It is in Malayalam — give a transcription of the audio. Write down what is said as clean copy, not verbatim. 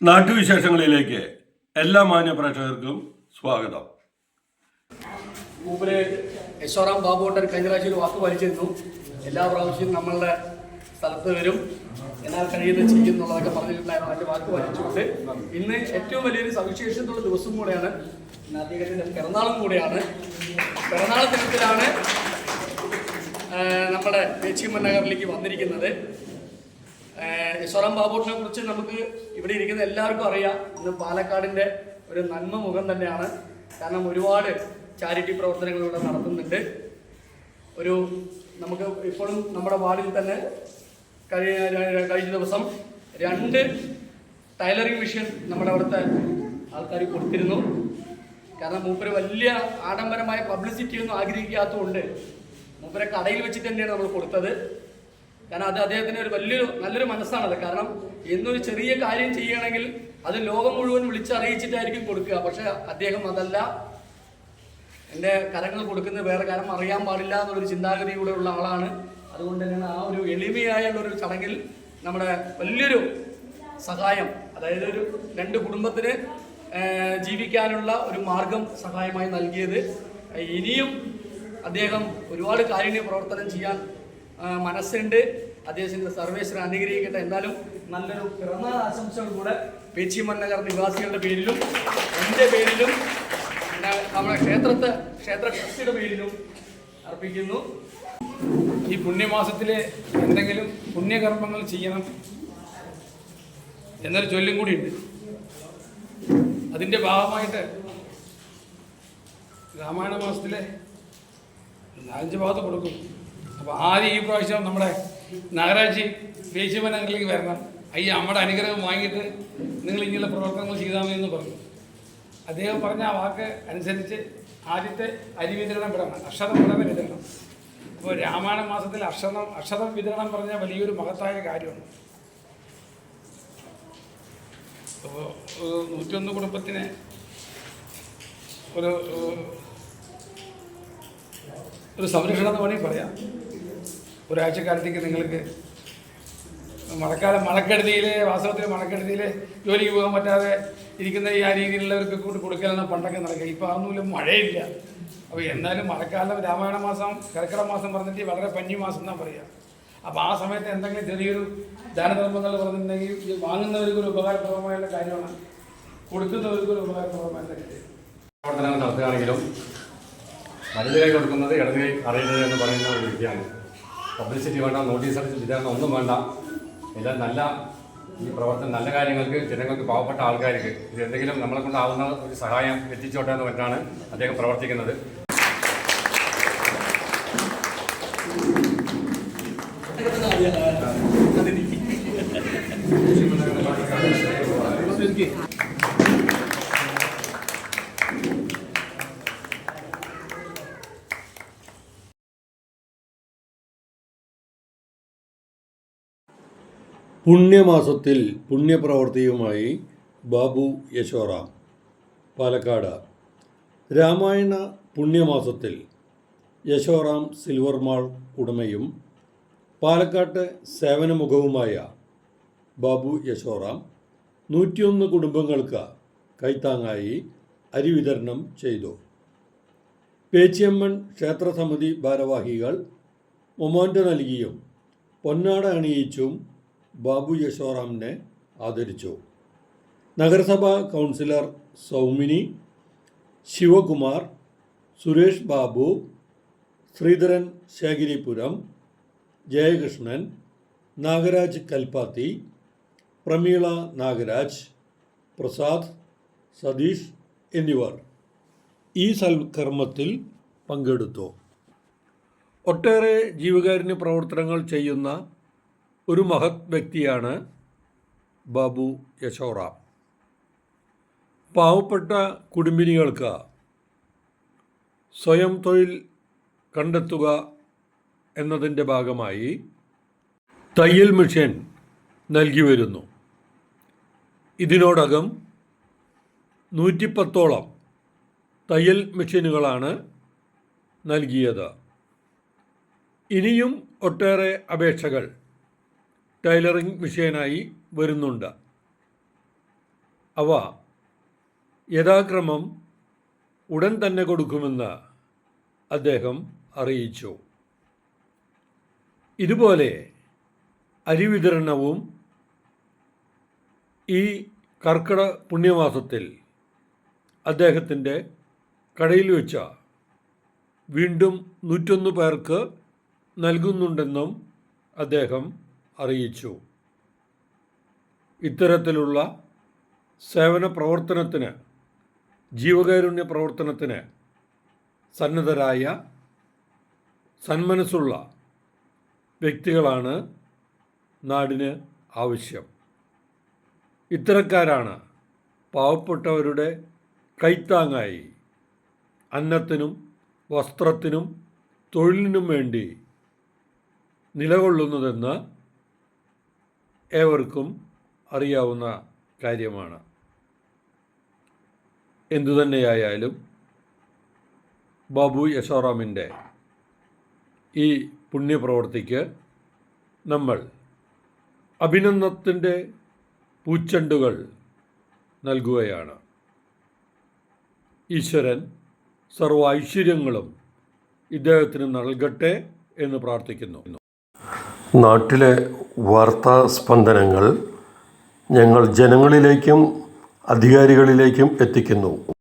നാട്ടുവിശേഷങ്ങളിലേക്ക് എല്ലാ മാന്യ പ്രേക്ഷകർക്കും സ്വാഗതം. മൂപ്പര് യശോറാം ബാബുട്ടൻ കഴിഞ്ഞ പ്രാവശ്യം ഒരു വാക്ക് പാലിച്ചിരുന്നു. എല്ലാ പ്രാവശ്യവും നമ്മളുടെ സ്ഥലത്ത് വരും, എന്നാൽ കഴിയുന്നത് ചെയ്യുന്നുള്ളതൊക്കെ പറഞ്ഞിട്ടുണ്ടായിരുന്നു. അതിൻ്റെ വാക്ക് പാലിച്ചുകൊണ്ട് ഇന്ന് ഏറ്റവും വലിയൊരു സവിശേഷതയുള്ള ദിവസം കൂടെയാണ്. ഇന്ന് അദ്ദേഹത്തിൻ്റെ പിറന്നാളും കൂടെയാണ്. പിറന്നാൾ ദിനത്തിലാണ് നമ്മുടെ പേച്ചിയമ്മൻ നഗറിലേക്ക് വന്നിരിക്കുന്നത്. യശോറാം ബാബുട്ടിനെ കുറിച്ച് നമുക്ക് ഇവിടെ ഇരിക്കുന്ന എല്ലാവർക്കും അറിയാം. ഇന്ന് പാലക്കാടിൻ്റെ ഒരു നന്മ മുഖം തന്നെയാണ്. കാരണം ഒരുപാട് ചാരിറ്റി പ്രവർത്തനങ്ങൾ ഇവിടെ നടത്തുന്നുണ്ട്. നമുക്ക് ഇപ്പോഴും നമ്മുടെ വാർഡിൽ തന്നെ കഴിഞ്ഞ ദിവസം 2 ടൈലറിംഗ് മെഷീൻ നമ്മുടെ അവിടുത്തെ ആൾക്കാർ കൊടുത്തിരുന്നു. കാരണം മൂപ്പര് വലിയ ആഡംബരമായ പബ്ലിസിറ്റി ഒന്നും ആഗ്രഹിക്കാത്തതുകൊണ്ട് മൂപ്പരെ കടയിൽ വെച്ചിട്ട് തന്നെയാണ് നമ്മൾ കൊടുത്തത്. കാരണം അത് അദ്ദേഹത്തിന് നല്ലൊരു മനസ്സാണത്. കാരണം എന്നൊരു ചെറിയ കാര്യം ചെയ്യുകയാണെങ്കിൽ അത് ലോകം മുഴുവൻ വിളിച്ചറിയിച്ചിട്ടായിരിക്കും കൊടുക്കുക. പക്ഷെ അദ്ദേഹം അതല്ല, എൻ്റെ കരങ്ങൾ കൊടുക്കുന്നത് വേറെ കാര്യം അറിയാൻ പാടില്ല എന്നുള്ളൊരു ചിന്താഗതിയൂടെ ഉള്ള ആളാണ്. അതുകൊണ്ട് തന്നെയാണ് ആ ഒരു എളിമയായുള്ളൊരു ചടങ്ങിൽ നമ്മുടെ വലിയൊരു സഹായം, അതായത് ഒരു 2 കുടുംബത്തിന് ജീവിക്കാനുള്ള ഒരു മാർഗം സഹായമായി നൽകിയത്. ഇനിയും അദ്ദേഹം ഒരുപാട് കാരുണ്യ പ്രവർത്തനം ചെയ്യാൻ മനസ്സുണ്ട്. അദ്ദേഹത്തിൻ്റെ സർവേശ്വരൻ അനുഗ്രഹിക്കട്ടെ. എന്നാലും നല്ലൊരു പിറന്നാൾ ആശംസകൾ കൂടെ പേച്ചിയമ്മൻ നഗർ നിവാസികളുടെ പേരിലും എൻ്റെ പേരിലും നമ്മുടെ ക്ഷേത്ര ട്രസ്റ്റിയുടെ പേരിലും അർപ്പിക്കുന്നു. ഈ പുണ്യമാസത്തിൽ എന്തെങ്കിലും പുണ്യകർമ്മങ്ങൾ ചെയ്യണം എന്നൊരു ചൊല്ലും കൂടിയുണ്ട്. അതിൻ്റെ ഭാഗമായിട്ട് രാമായണ മാസത്തിലെ 4 ഭാഗത്ത് കൊടുക്കും. അപ്പോൾ ആദ്യം ഈ പ്രാവശ്യം നമ്മുടെ നഗരാഴ്ച പേച്ചിയമ്മൻ നഗറിലേക്ക് വരണം, നമ്മുടെ അനുഗ്രഹം വാങ്ങിയിട്ട് നിങ്ങൾ ഇങ്ങനെയുള്ള പ്രവർത്തനങ്ങൾ ചെയ്താൽ മതി എന്ന് പറഞ്ഞു. അദ്ദേഹം പറഞ്ഞ ആ വാക്ക് അനുസരിച്ച് ആദ്യത്തെ അരി വിതരണം വിടണം, അക്ഷരം വളരെ വിതരണം. അപ്പോൾ രാമായണ മാസത്തിൽ അക്ഷരം വിതരണം പറഞ്ഞാൽ വലിയൊരു മഹത്തായ കാര്യമാണ്. അപ്പോൾ 101 കുടുംബത്തിന് ഒരു സംരക്ഷണം എന്ന് വേണമെങ്കിൽ പറയാം. ഒരാഴ്ചക്കാലത്തേക്ക് നിങ്ങൾക്ക് വാസ്തവത്തിൽ മഴക്കെടുതിയിൽ ജോലിക്ക് പോകാൻ പറ്റാതെ ഇരിക്കുന്ന ആ രീതിയിലുള്ളവർക്ക് കൂടി കൊടുക്കലാണ് പണ്ടൊക്കെ നടക്കുക. ഇപ്പോൾ അതൊന്നുമില്ല, മഴയില്ല. അപ്പോൾ എന്നാലും മഴക്കാലം രാമായണ മാസം കർക്കിടക മാസം പറഞ്ഞിട്ട് വളരെ പഞ്ഞി മാസം എന്നാണ് പറയുക. അപ്പോൾ ആ സമയത്ത് എന്തെങ്കിലും ചെറിയൊരു ദാനധർമ്മങ്ങൾ പറഞ്ഞിട്ടുണ്ടെങ്കിൽ വാങ്ങുന്നവർക്കൊരു ഉപകാരപ്രദമായുള്ള കാര്യമാണ്, കൊടുക്കുന്നവർക്കൊരു ഉപകാരപ്രദമായുള്ള കാര്യം. പ്രവർത്തനങ്ങൾ നടത്തുകയാണെങ്കിലും വലത് കൈ കൊടുക്കുന്നത് ഇടത് കൈ അറിയുന്നത് എന്ന് പറയുന്ന ഒരു വ്യക്തിയാണ്. പബ്ലിസിറ്റി വേണ്ട, നോട്ടീസ് വിതരണം ഒന്നും വേണ്ട. എല്ലാം നല്ല ഈ പ്രവർത്തനം, നല്ല കാര്യങ്ങൾക്ക്, ജനങ്ങൾക്ക്, പാവപ്പെട്ട ആൾക്കാർക്ക് ഇത് എന്തെങ്കിലും നമ്മളെ കൊണ്ടാവുന്ന ഒരു സഹായം എത്തിച്ചോട്ടെ എന്ന് പറഞ്ഞാണ് അദ്ദേഹം പ്രവർത്തിക്കുന്നത്. പുണ്യമാസത്തിൽ പുണ്യപ്രവൃത്തിയുമായി ബാബു യശോറാം, പാലക്കാട്. രാമായണ പുണ്യമാസത്തിൽ യശോറാം സിൽവർ മാൾ ഉടമയും പാലക്കാട്ട് സേവനമുഖവുമായ ബാബു യശോറാം 101 കുടുംബങ്ങൾക്ക് കൈത്താങ്ങായി അരി വിതരണം ചെയ്തു. പേച്ചിയമ്മൻ ക്ഷേത്രസമിതി ഭാരവാഹികൾ മൊമാൻറ്റോ നൽകിയും പൊന്നാട അണിയിച്ചും ബാബു യശോറാമിനെ ആദരിച്ചു. നഗരസഭാ കൗൺസിലർ സൗമിനി, ശിവകുമാർ, സുരേഷ് ബാബു, ശ്രീധരൻ ശേഖരിപുരം, ജയകൃഷ്ണൻ, നാഗരാജ് കൽപ്പാത്തി, പ്രമീള നാഗരാജ്, പ്രസാദ്, സതീഷ് എന്നിവർ ഈ സൽക്കർമ്മത്തിൽ പങ്കെടുത്തു. ഒട്ടേറെ ജീവകാരുണ്യ പ്രവർത്തനങ്ങൾ ചെയ്യുന്ന ഒരു മഹത് വ്യക്തിയാണ് ബാബു യശോറാം. പാവപ്പെട്ട കുടുംബിനികൾക്ക് സ്വയം തൊഴിൽ കണ്ടെത്തുക എന്നതിൻ്റെ ഭാഗമായി തയ്യൽ മെഷീൻ നൽകി വരുന്നു. ഇതിനോടകം 110ഓളം തയ്യൽ മെഷീനുകളാണ് നൽകിയത്. ഇനിയും ഒട്ടേറെ അപേക്ഷകൾ ടൈലറിംഗ് മെഷീനായി വരുന്നുണ്ട്. അവ യഥാക്രമം ഉടൻ തന്നെ കൊടുക്കുമെന്ന് അദ്ദേഹം അറിയിച്ചു. ഇതുപോലെ അരി വിതരണവും ഈ കർക്കിടക പുണ്യമാസത്തിൽ അദ്ദേഹത്തിൻ്റെ കടയിൽ വെച്ച വീണ്ടും 101 പേർക്ക് നൽകുന്നുണ്ടെന്നും അദ്ദേഹം അറിയിച്ചു. ഇത്തരത്തിലുള്ള സേവന പ്രവർത്തനത്തിന്, ജീവകാരുണ്യ പ്രവർത്തനത്തിന് സന്നദ്ധരായ സന്മനസ്സുള്ള വ്യക്തികളാണ് നാടിന് ആവശ്യം. ഇത്തരക്കാരാണ് പാവപ്പെട്ടവരുടെ കൈത്താങ്ങായി അന്നത്തിനും വസ്ത്രത്തിനും തൊഴിലിനും വേണ്ടി നിലകൊള്ളുന്നതെന്ന് ഏവർക്കും അറിയാവുന്ന കാര്യമാണ്. എന്തുതന്നെയായാലും ബാബു യശോറാമിൻ്റെ ഈ പുണ്യപ്രവൃത്തിക്ക് നമ്മൾ അഭിനന്ദനത്തിൻ്റെ പൂച്ചെണ്ടുകൾ നൽകുകയാണ്. ഈശ്വരൻ സർവ്വ ഐശ്വര്യങ്ങളും ഇദ്ദേഹത്തിന് നൽകട്ടെ എന്ന് പ്രാർത്ഥിക്കുന്നു. നാട്ടിലെ വാർത്താ സ്പന്ദനങ്ങൾ ഞങ്ങൾ ജനങ്ങളിലേക്കും അധികാരികളിലേക്കും എത്തിക്കുന്നു.